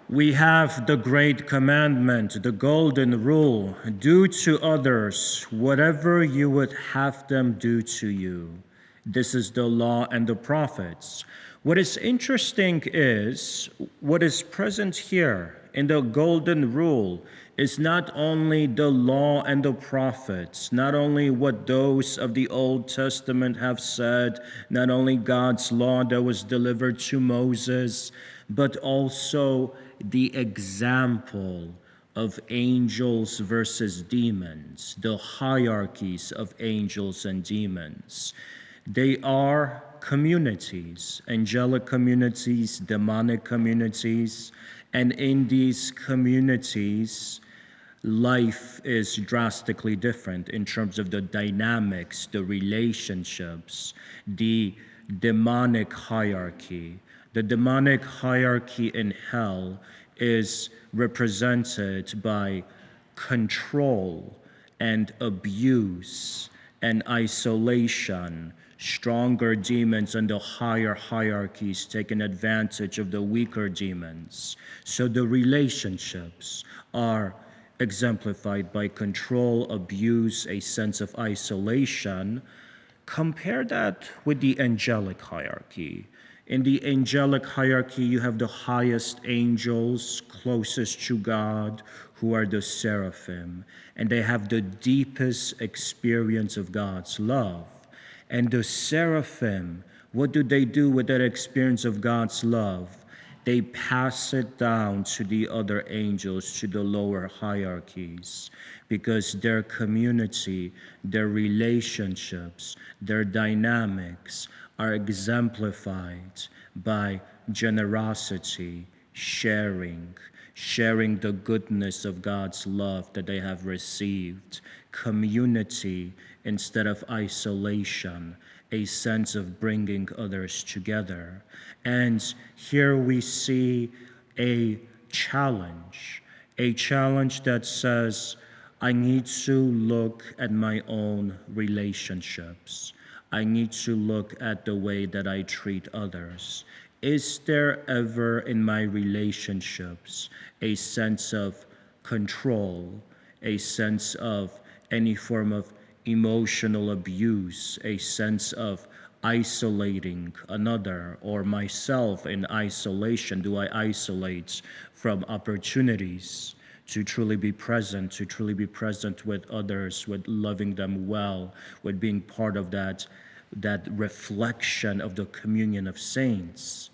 We have the great commandment, the golden rule: do to others whatever you would have them do to you. This is the law and the prophets. What is interesting is what is present here in the golden rule is not only the law and the prophets, not only what those of the Old Testament have said, not only God's law that was delivered to Moses, but also the example of angels versus demons, the hierarchies of angels and demons. They are communities, angelic communities, demonic communities, and in these communities, life is drastically different in terms of the dynamics, the relationships, the demonic hierarchy. The demonic hierarchy in hell is represented by control and abuse and isolation. Stronger demons and the higher hierarchies taking advantage of the weaker demons. So the relationships are exemplified by control, abuse, a sense of isolation. Compare that with the angelic hierarchy. In the angelic hierarchy, you have the highest angels closest to God, who are the seraphim, and they have the deepest experience of God's love. And the seraphim, what do they do with that experience of God's love? They pass it down to the other angels, to the lower hierarchies, because their community, their relationships, their dynamics are exemplified by generosity, sharing the goodness of God's love that they have received, community instead of isolation, a sense of bringing others together. And here we see a challenge that says, I need to look at my own relationships. I need to look at the way that I treat others. Is there ever in my relationships a sense of control, a sense of any form of emotional abuse, a sense of isolating another or myself in isolation? Do I isolate from opportunities to truly be present with others, with loving them well, with being part of that reflection of the communion of saints?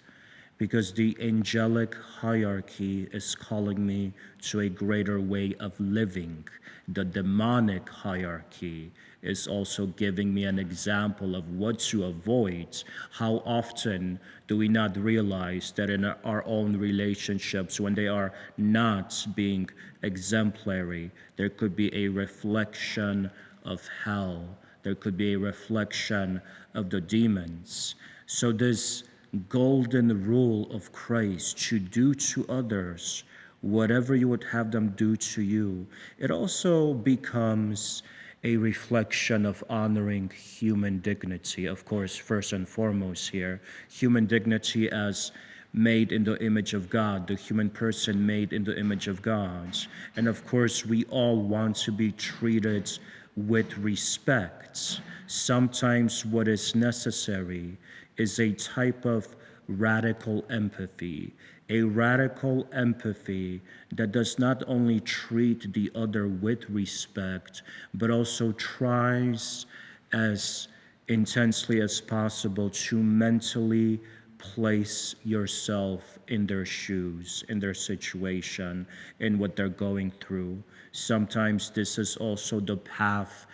Because the angelic hierarchy is calling me to a greater way of living. The demonic hierarchy is also giving me an example of what to avoid. How often do we not realize that in our own relationships, when they are not being exemplary, there could be a reflection of hell. There could be a reflection of the demons. So this golden rule of Christ, to do to others whatever you would have them do to you, it also becomes a reflection of honoring human dignity. Of course, first and foremost here, human dignity as made in the image of God, the human person made in the image of God. And of course, we all want to be treated with respect. Sometimes what is necessary is a type of radical empathy, a radical empathy that does not only treat the other with respect, but also tries as intensely as possible to mentally place yourself in their shoes, in their situation, in what they're going through. Sometimes this is also the path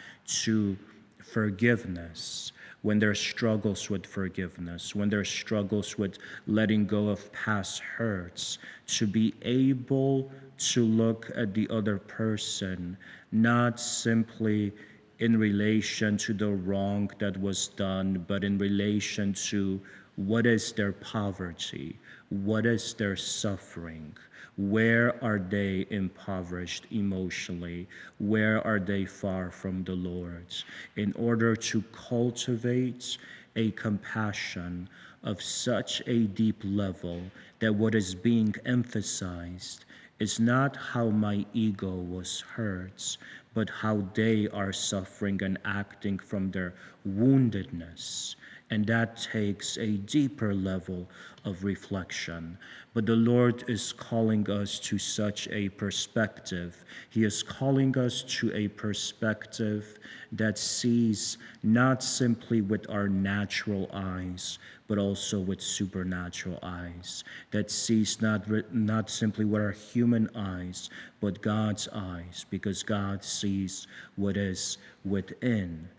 to forgiveness. When there are struggles with forgiveness, when there are struggles with letting go of past hurts, to be able to look at the other person, not simply in relation to the wrong that was done, but in relation to what is their poverty, what is their suffering, where are they impoverished emotionally, where are they far from the Lord, in order to cultivate a compassion of such a deep level that what is being emphasized is not how my ego was hurt, but how they are suffering and acting from their woundedness. And that takes a deeper level of reflection. But the Lord is calling us to such a perspective. He is calling us to a perspective that sees not simply with our natural eyes, but also with supernatural eyes, that sees not simply with our human eyes, but God's eyes, because God sees what is within.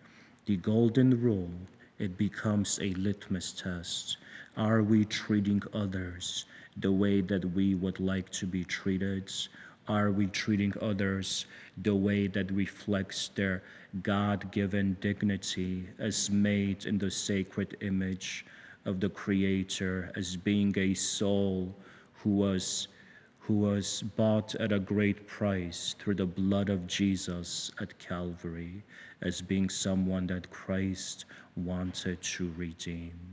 The golden rule, it becomes a litmus test. Are we treating others the way that we would like to be treated? Are we treating others the way that reflects their God-given dignity as made in the sacred image of the Creator, as being a soul who was bought at a great price through the blood of Jesus at Calvary, as being someone that Christ wanted to redeem?